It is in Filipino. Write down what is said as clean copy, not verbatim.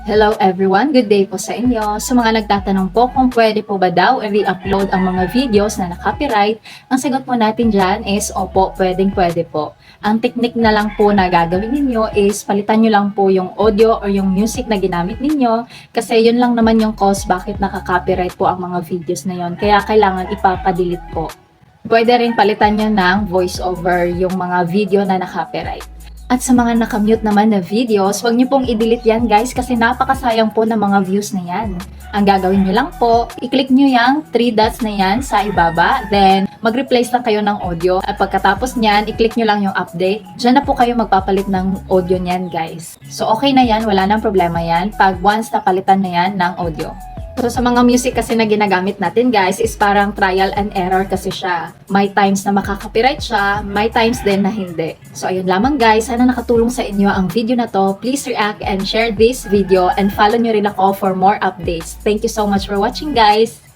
Hello everyone, good day po sa inyo. Sa mga nagtatanong po kung pwede po ba daw i-upload ang mga videos na na-copyright, ang sagot po natin dyan is opo, pwede po. Ang technique na lang po na gagawin ninyo is palitan nyo lang po yung audio or yung music na ginamit ninyo kasi yun lang naman yung cause bakit nakaka-copyright po ang mga videos na yun. Kaya kailangan ipapadelete po. Pwede rin palitan nyo ng voice-over yung mga video na na-copyright. At sa mga nakamute naman na videos, huwag niyo pong i-delete yan guys kasi napakasayang po ng mga views na yan. Ang gagawin niyo lang po, i-click niyo yung 3 dots na yan sa ibaba, then mag-replace lang kayo ng audio. At pagkatapos niyan, i-click niyo lang yung update. Diyan na po kayo magpapalit ng audio niyan guys. So okay na yan, wala nang problema yan pag once napalitan na yan ng audio. So sa mga music kasi na ginagamit natin guys is parang trial and error kasi siya. May times na makaka-copyright siya, may times din na hindi. So ayun lamang guys, sana nakatulong sa inyo ang video na to. Please react and share this video and follow nyo rin ako for more updates. Thank you so much for watching guys!